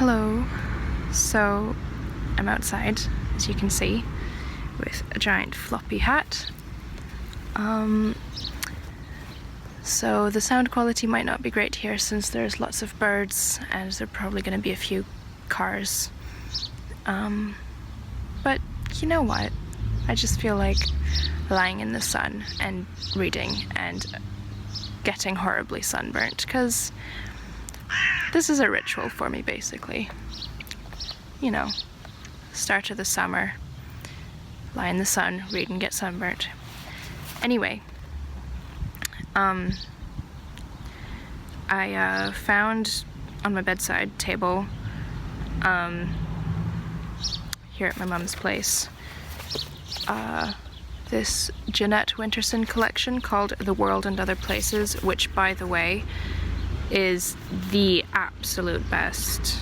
Hello. So I'm outside, as you can see, with a giant floppy hat. So the sound quality might not be great here since there's lots of birds and there are probably going to be a few cars. But you know what? I just feel like lying in the sun and reading and getting horribly sunburnt, because this is a ritual for me, basically. You know, start of the summer, lie in the sun, read and get sunburnt. Anyway, I found on my bedside table here at my mum's place this Jeanette Winterson collection called The World and Other Places, which, by the way, is the absolute best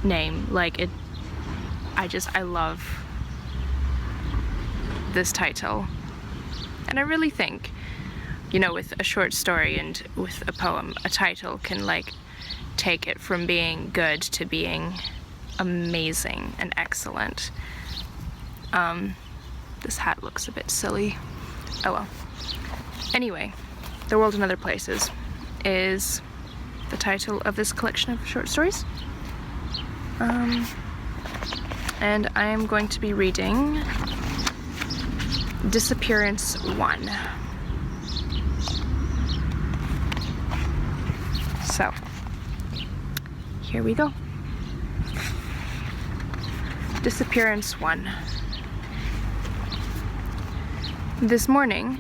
name. Like, I love this title. And I really think, you know, with a short story and with a poem, a title can, like, take it from being good to being amazing and excellent. This hat looks a bit silly. Oh well. Anyway, The World and Other Places is the title of this collection of short stories. And I am going to be reading Disappearance 1. So, here we go. Disappearance 1. This morning,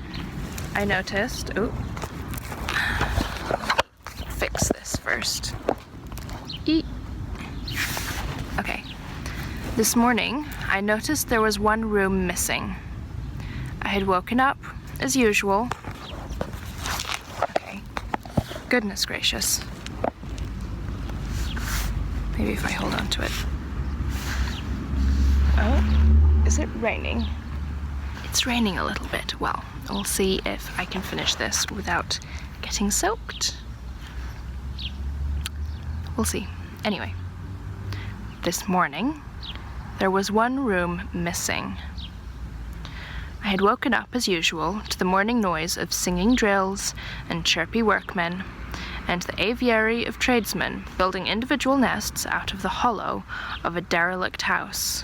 I noticed, fix this first. Okay. This morning, I noticed there was one room missing. I had woken up, as usual. Okay. Goodness gracious. Maybe if I hold on to it. Oh, is it raining? It's raining a little bit. Well, we'll see if I can finish this without getting soaked. We'll see. Anyway, this morning, there was one room missing. I had woken up as usual to the morning noise of singing drills and chirpy workmen, and the aviary of tradesmen building individual nests out of the hollow of a derelict house.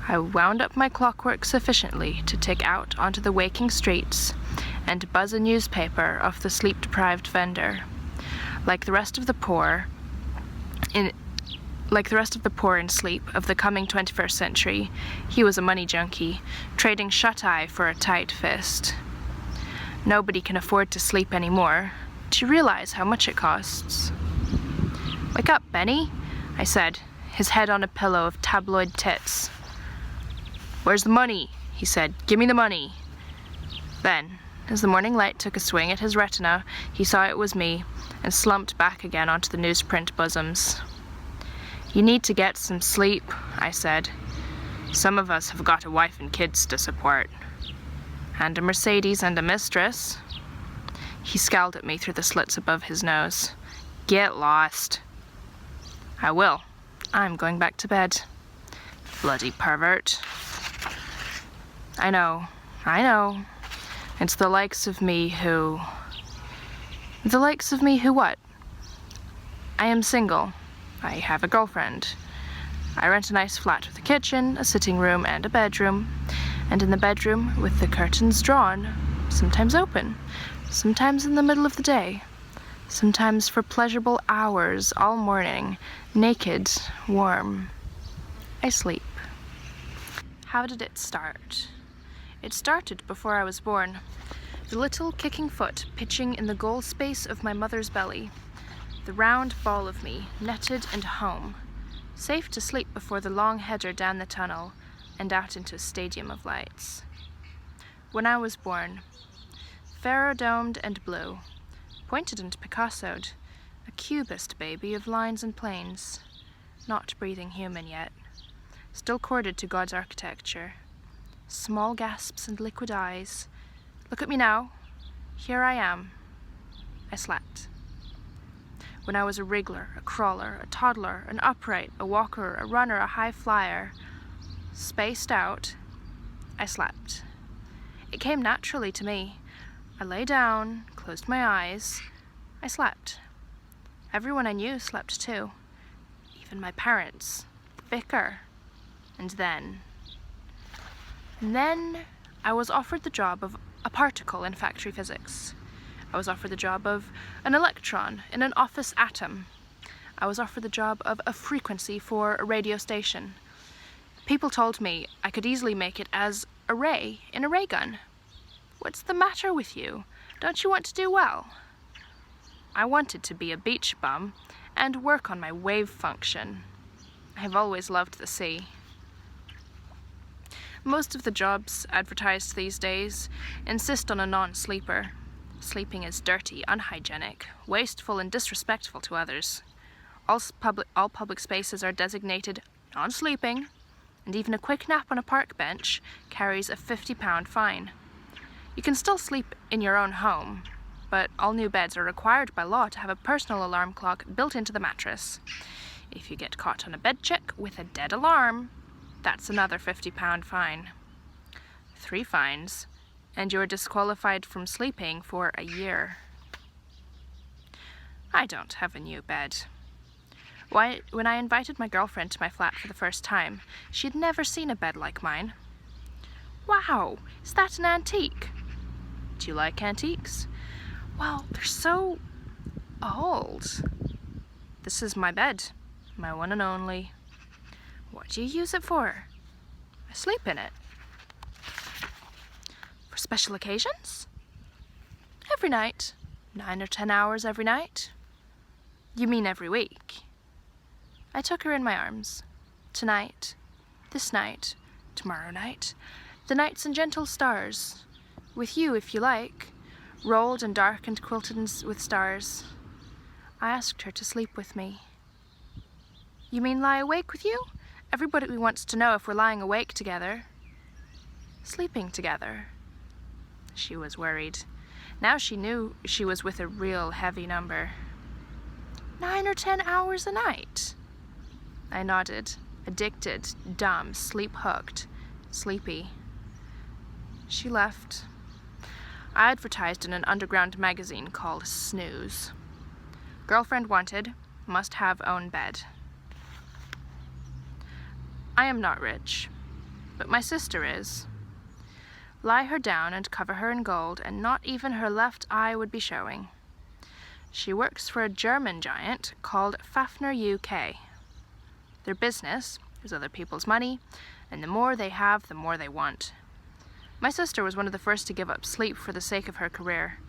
I wound up my clockwork sufficiently to tick out onto the waking streets and buzz a newspaper off the sleep-deprived vendor. Like the rest of the poor in sleep of the coming 21st century, he was a money junkie, trading shut-eye for a tight fist. Nobody can afford to sleep anymore. Do you realize how much it costs? "Wake up, Benny," I said, his head on a pillow of tabloid tits. "Where's the money?" he said. "Give me the money." Then, as the morning light took a swing at his retina, he saw it was me and slumped back again onto the newsprint bosoms. "You need to get some sleep," I said. "Some of us have got a wife and kids to support. And a Mercedes and a mistress." He scowled at me through the slits above his nose. "Get lost." "I will. I'm going back to bed." Bloody pervert. I know. It's the likes of me who... The likes of me who what? I am single. I have a girlfriend. I rent a nice flat with a kitchen, a sitting room, and a bedroom. And in the bedroom, with the curtains drawn, sometimes open, sometimes in the middle of the day, sometimes for pleasurable hours all morning, naked, warm, I sleep. How did it start? It started before I was born. The little kicking foot pitching in the goal space of my mother's belly. The round ball of me, netted and home. Safe to sleep before the long header down the tunnel and out into a stadium of lights. When I was born, pharaoh-domed and blue, pointed and Picassoed, a cubist baby of lines and planes, not breathing human yet, still corded to God's architecture. Small gasps and liquid eyes. Look at me now. Here I am. I slept. When I was a wriggler, a crawler, a toddler, an upright, a walker, a runner, a high flyer, spaced out, I slept. It came naturally to me. I lay down, closed my eyes. I slept. Everyone I knew slept too. Even my parents, the vicar. And then I was offered the job of a particle in factory physics. I was offered the job of an electron in an office atom. I was offered the job of a frequency for a radio station. People told me I could easily make it as a ray in a ray gun. What's the matter with you? Don't you want to do well? I wanted to be a beach bum and work on my wave function. I've always loved the sea. Most of the jobs advertised these days insist on a non-sleeper. Sleeping is dirty, unhygienic, wasteful, and disrespectful to others. All public spaces are designated non-sleeping, and even a quick nap on a park bench carries a £50 fine. You can still sleep in your own home, but all new beds are required by law to have a personal alarm clock built into the mattress. If you get caught on a bed check with a dead alarm, that's another £50 fine. 3 fines, and you're disqualified from sleeping for a year. I don't have a new bed. When I invited my girlfriend to my flat for the first time, she had never seen a bed like mine. Wow, is that an antique? Do you like antiques? Well, they're so old. This is my bed, my one and only. What do you use it for? I sleep in it. For special occasions? Every night. 9 or 10 hours every night. You mean every week? I took her in my arms. Tonight, this night, tomorrow night, the nights and gentle stars. With you, if you like, rolled and dark and quilted with stars. I asked her to sleep with me. You mean lie awake with you? Everybody wants to know if we're lying awake together. Sleeping together. She was worried. Now she knew she was with a real heavy number. 9 or 10 hours a night. I nodded, addicted, dumb, sleep-hooked, sleepy. She left. I advertised in an underground magazine called Snooze. Girlfriend wanted, must have own bed. I am not rich, but my sister is. Lie her down and cover her in gold, and not even her left eye would be showing. She works for a German giant called Fafner UK. Their business is other people's money, and the more they have, the more they want. My sister was one of the first to give up sleep for the sake of her career.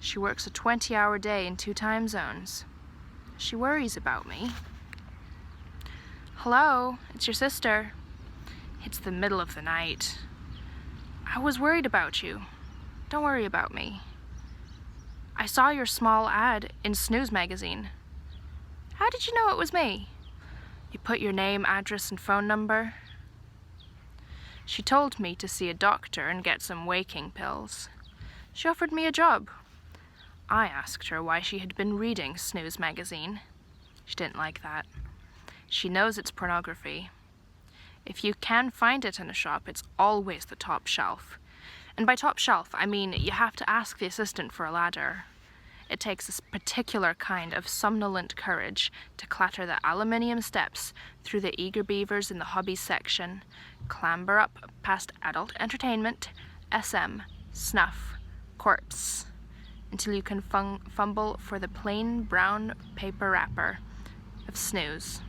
She works a 20-hour day in 2 time zones. She worries about me. Hello, it's your sister. It's the middle of the night. I was worried about you. Don't worry about me. I saw your small ad in Snooze magazine. How did you know it was me? You put your name, address, and phone number. She told me to see a doctor and get some waking pills. She offered me a job. I asked her why she had been reading Snooze magazine. She didn't like that. She knows it's pornography. If you can find it in a shop, it's always the top shelf. And by top shelf, I mean you have to ask the assistant for a ladder. It takes a particular kind of somnolent courage to clatter the aluminium steps through the eager beavers in the hobbies section, clamber up past adult entertainment, SM, snuff, corpse, until you can fumble for the plain brown paper wrapper of Snooze.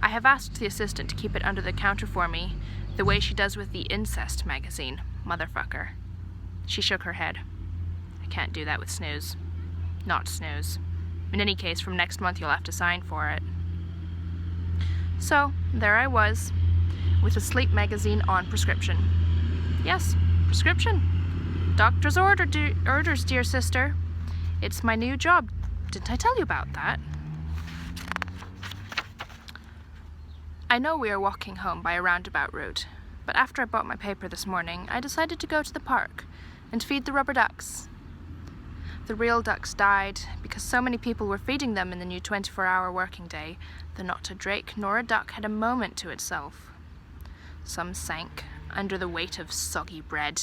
I have asked the assistant to keep it under the counter for me, the way she does with the incest magazine, motherfucker. She shook her head. I can't do that with Snooze. Not Snooze. In any case, from next month you'll have to sign for it. So, there I was, with a sleep magazine on prescription. Yes, prescription. Doctor's orders, dear sister. It's my new job. Didn't I tell you about that? I know we are walking home by a roundabout route, but after I bought my paper this morning, I decided to go to the park and feed the rubber ducks. The real ducks died because so many people were feeding them in the new 24-hour working day that not a drake nor a duck had a moment to itself. Some sank under the weight of soggy bread.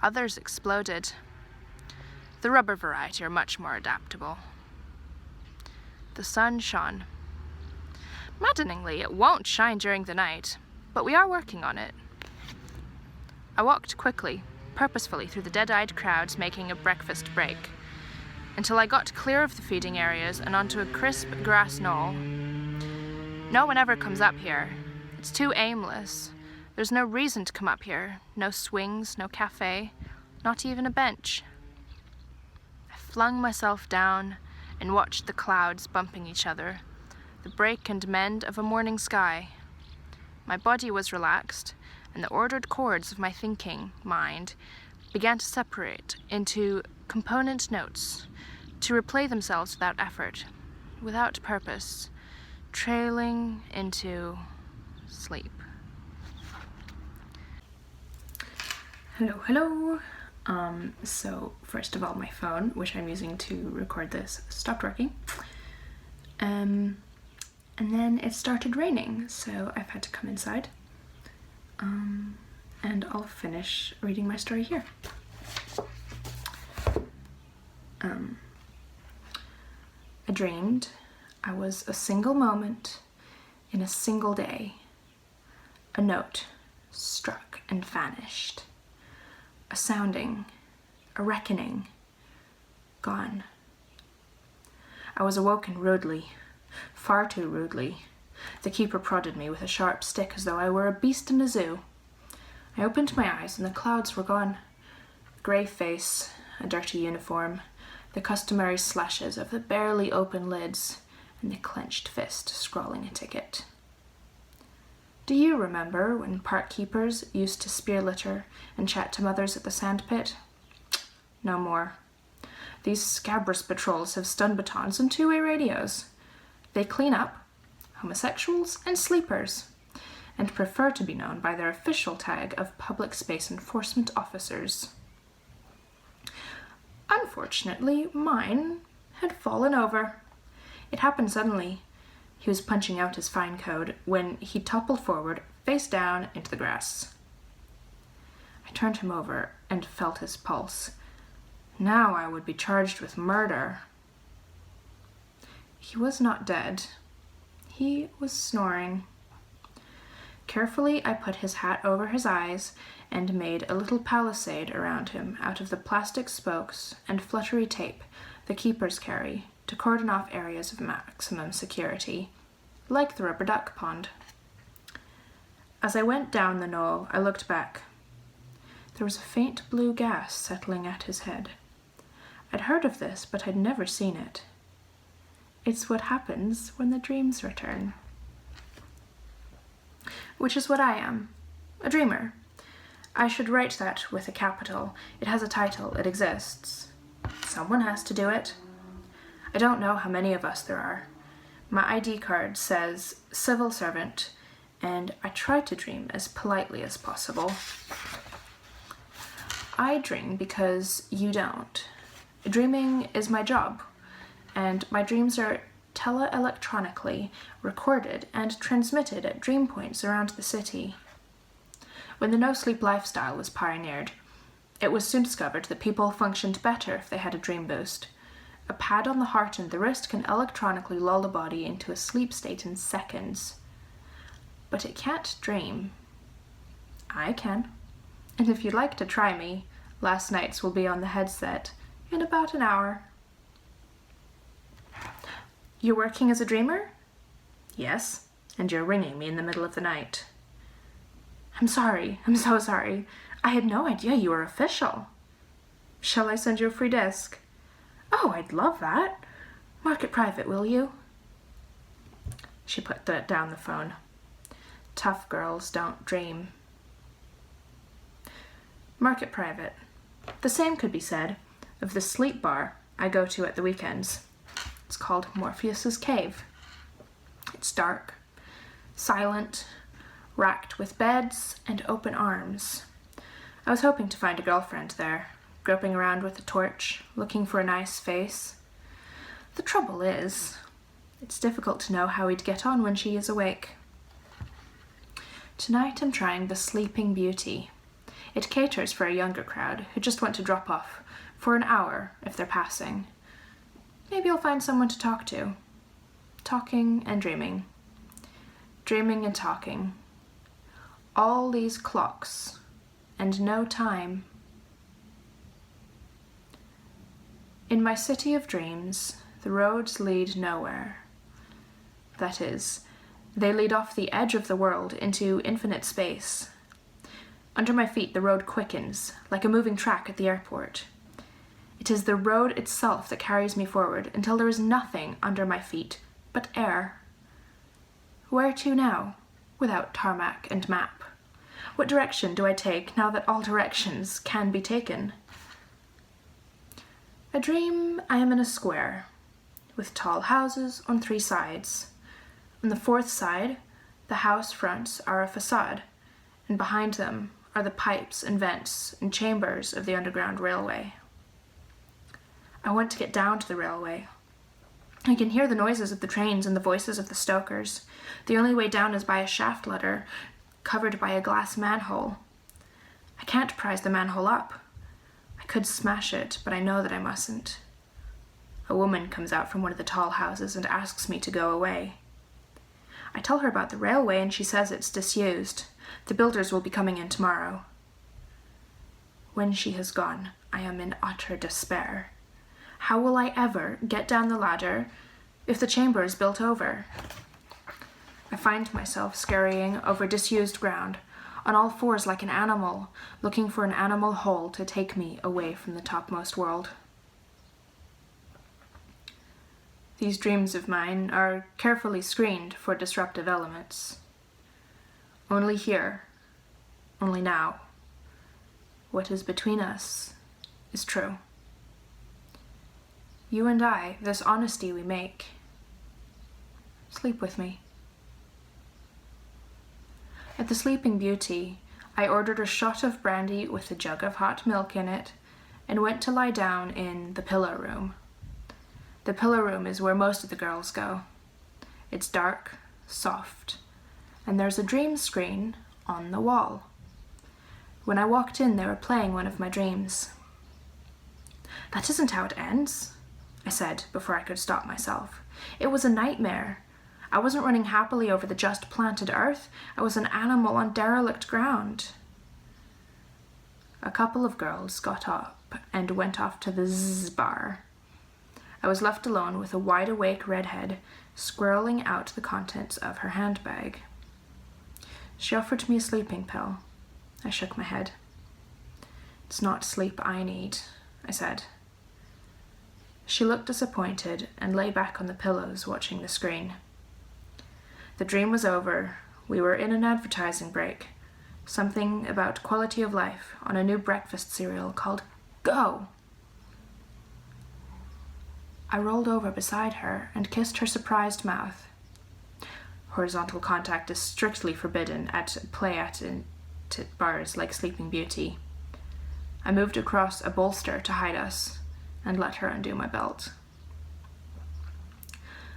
Others exploded. The rubber variety are much more adaptable. The sun shone. Maddeningly, it won't shine during the night, but we are working on it. I walked quickly, purposefully through the dead-eyed crowds making a breakfast break, until I got clear of the feeding areas and onto a crisp grass knoll. No one ever comes up here. It's too aimless. There's no reason to come up here. No swings, no cafe, not even a bench. I flung myself down and watched the clouds bumping each other, the break and mend of a morning sky. My body was relaxed, and the ordered chords of my thinking mind began to separate into component notes, to replay themselves without effort, without purpose, trailing into sleep. Hello. So first of all, my phone, which I'm using to record this, stopped working. And then it started raining, so I've had to come inside. And I'll finish reading my story here. I dreamed I was a single moment in a single day. A note struck and vanished. A sounding, a reckoning, gone. I was awoken rudely, far too rudely. The keeper prodded me with a sharp stick as though I were a beast in a zoo. I opened my eyes and the clouds were gone. Grey face, a dirty uniform, the customary slashes of the barely open lids, and the clenched fist scrawling a ticket. Do you remember when park keepers used to spear litter and chat to mothers at the sandpit? No more. These scabrous patrols have stun batons and two-way radios. They clean up homosexuals and sleepers, and prefer to be known by their official tag of public space enforcement officers. Unfortunately, mine had fallen over. It happened suddenly. He was punching out his fine code when he toppled forward, face down, into the grass. I turned him over and felt his pulse. Now I would be charged with murder. He was not dead. He was snoring. Carefully, I put his hat over his eyes and made a little palisade around him out of the plastic spokes and fluttery tape the keepers carry to cordon off areas of maximum security, like the rubber duck pond. As I went down the knoll, I looked back. There was a faint blue gas settling at his head. I'd heard of this, but I'd never seen it. It's what happens when the dreams return. Which is what I am, a dreamer. I should write that with a capital. It has a title, it exists. Someone has to do it. I don't know how many of us there are. My ID card says civil servant, and I try to dream as politely as possible. I dream because you don't. Dreaming is my job, and my dreams are tele-electronically recorded and transmitted at dream points around the city. When the no-sleep lifestyle was pioneered, it was soon discovered that people functioned better if they had a dream boost. A pad on the heart and the wrist can electronically lull the body into a sleep state in seconds. But it can't dream. I can. And if you'd like to try me, last night's will be on the headset in about an hour. You're working as a dreamer? Yes, and you're ringing me in the middle of the night. I'm so sorry. I had no idea you were official. Shall I send you a free disc? Oh, I'd love that. Mark it private, will you? She put down the phone. Tough girls don't dream. Mark it private. The same could be said of the sleep bar I go to at the weekends. It's called Morpheus's Cave. It's dark, silent, racked with beds and open arms. I was hoping to find a girlfriend there, groping around with a torch, looking for a nice face. The trouble is, it's difficult to know how he'd get on when she is awake. Tonight I'm trying the Sleeping Beauty. It caters for a younger crowd who just want to drop off for an hour if they're passing. Maybe I'll find someone to talk to. Talking and dreaming. Dreaming and talking. All these clocks and no time. In my city of dreams, the roads lead nowhere. That is, they lead off the edge of the world into infinite space. Under my feet, the road quickens, like a moving track at the airport. It is the road itself that carries me forward until there is nothing under my feet but air. Where to now, without tarmac and map? What direction do I take now that all directions can be taken? I dream I am in a square, with tall houses on 3 sides. On the 4th side, the house fronts are a facade, and behind them are the pipes and vents and chambers of the Underground Railway. I want to get down to the railway. I can hear the noises of the trains and the voices of the stokers. The only way down is by a shaft ladder covered by a glass manhole. I can't prise the manhole up. I could smash it, but I know that I mustn't. A woman comes out from one of the tall houses and asks me to go away. I tell her about the railway and she says it's disused. The builders will be coming in tomorrow. When she has gone, I am in utter despair. How will I ever get down the ladder if the chamber is built over? I find myself scurrying over disused ground, on all fours like an animal, looking for an animal hole to take me away from the topmost world. These dreams of mine are carefully screened for disruptive elements. Only here, only now, what is between us is true. You and I, this honesty we make. Sleep with me. At the Sleeping Beauty, I ordered a shot of brandy with a jug of hot milk in it and went to lie down in the pillow room. The pillow room is where most of the girls go. It's dark, soft, and there's a dream screen on the wall. When I walked in, they were playing one of my dreams. That isn't how it ends, I said before I could stop myself. It was a nightmare. I wasn't running happily over the just planted earth. I was an animal on derelict ground. A couple of girls got up and went off to the zzz bar. I was left alone with a wide-awake redhead squirreling out the contents of her handbag. She offered me a sleeping pill. I shook my head. It's not sleep I need, I said. She looked disappointed and lay back on the pillows watching the screen. The dream was over. We were in an advertising break. Something about quality of life on a new breakfast cereal called Go! I rolled over beside her and kissed her surprised mouth. Horizontal contact is strictly forbidden at bars like Sleeping Beauty. I moved across a bolster to hide us and let her undo my belt.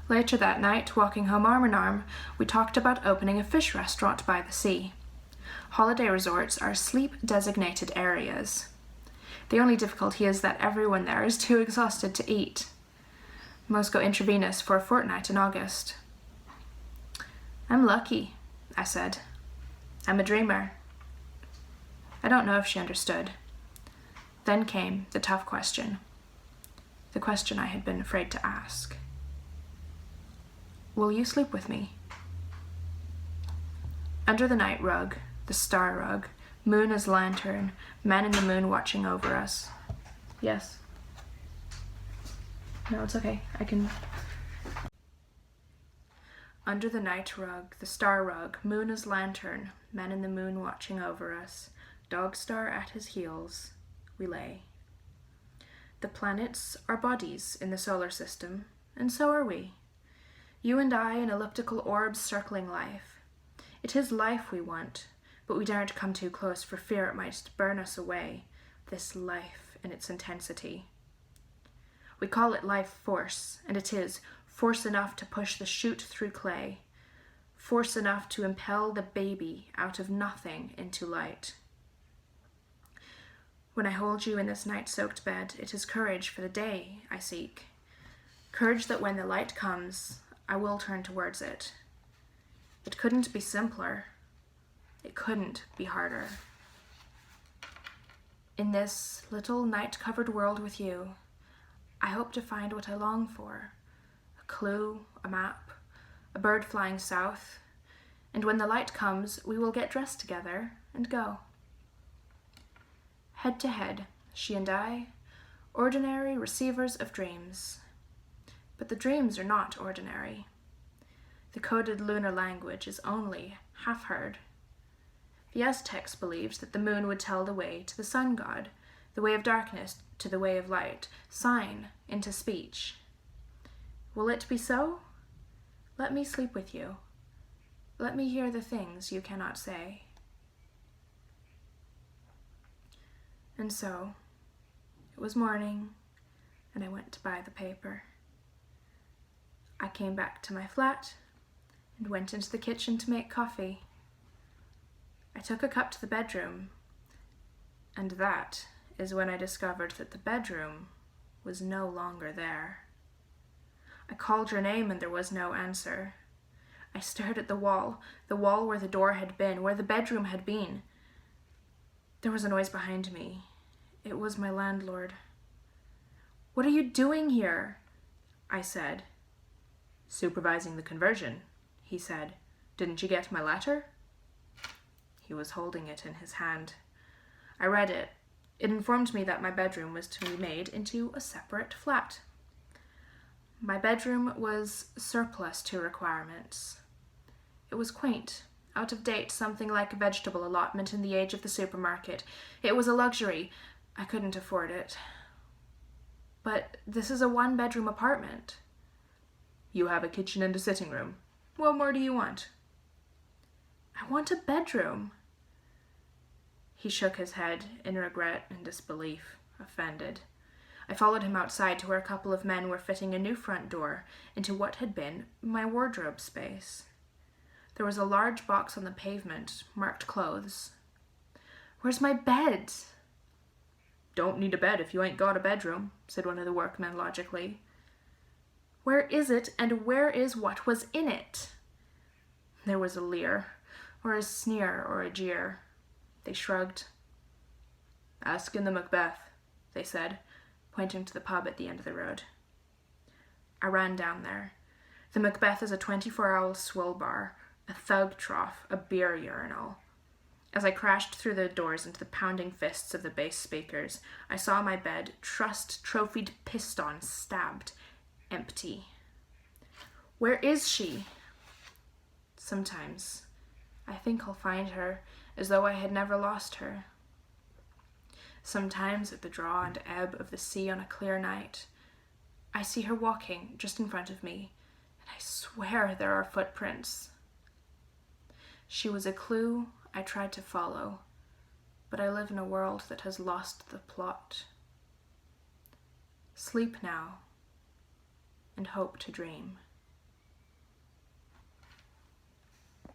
Later that night, walking home arm in arm, we talked about opening a fish restaurant by the sea. Holiday resorts are sleep-designated areas. The only difficulty is that everyone there is too exhausted to eat. Most go intravenous for a fortnight in August. I'm lucky, I said. I'm a dreamer. I don't know if she understood. Then came the tough question. The question I had been afraid to ask. Will you sleep with me? Under the night rug, the star rug, moon as lantern, man in the moon watching over us. Yes. No, it's okay. I can... Under the night rug, the star rug, moon as lantern, man in the moon watching over us, dog star at his heels, we lay. The planets are bodies in the solar system, and so are we. You and I in elliptical orbs circling life. It is life we want, but we daren't come too close for fear it might burn us away, this life in its intensity. We call it life force, and it is force enough to push the shoot through clay, force enough to impel the baby out of nothing into light. When I hold you in this night-soaked bed, it is courage for the day I seek. Courage that when the light comes, I will turn towards it. It couldn't be simpler. It couldn't be harder. In this little night-covered world with you, I hope to find what I long for. A clue, a map, a bird flying south, and when the light comes, we will get dressed together and go. Head to head, she and I, ordinary receivers of dreams. But the dreams are not ordinary. The coded lunar language is only half heard. The Aztecs believed that the moon would tell the way to the sun god, the way of darkness to the way of light, sign into speech. Will it be so? Let me sleep with you. Let me hear the things you cannot say. And so, it was morning, and I went to buy the paper. I came back to my flat and went into the kitchen to make coffee. I took a cup to the bedroom, and that is when I discovered that the bedroom was no longer there. I called your name and there was no answer. I stared at the wall where the door had been, where the bedroom had been. There was a noise behind me. It was my landlord. "What are you doing here?" I said. "Supervising the conversion," he said. "Didn't you get my letter?" He was holding it in his hand. I read it. It informed me that my bedroom was to be made into a separate flat. My bedroom was surplus to requirements. It was quaint, out of date, something like a vegetable allotment in the age of the supermarket. It was a luxury. I couldn't afford it. But this is a one-bedroom apartment. "You have a kitchen and a sitting room. What more do you want?" "I want a bedroom." He shook his head in regret and disbelief, offended. I followed him outside to where a couple of men were fitting a new front door into what had been my wardrobe space. There was a large box on the pavement, marked clothes. "Where's my bed?" "Don't need a bed if you ain't got a bedroom," said one of the workmen logically. "Where is it, and where is what was in it?" There was a leer, or a sneer, or a jeer. They shrugged. "Ask in the Macbeth," they said, pointing to the pub at the end of the road. I ran down there. The Macbeth is a 24-hour swill bar, a thug trough, a beer urinal. As I crashed through the doors into the pounding fists of the bass speakers, I saw my bed, trussed, trophied, pissed on, stabbed, empty. Where is she? Sometimes I think I'll find her as though I had never lost her. Sometimes at the draw and ebb of the sea on a clear night, I see her walking just in front of me, and I swear there are footprints. She was a clue I tried to follow, but I live in a world that has lost the plot. Sleep now, and hope to dream.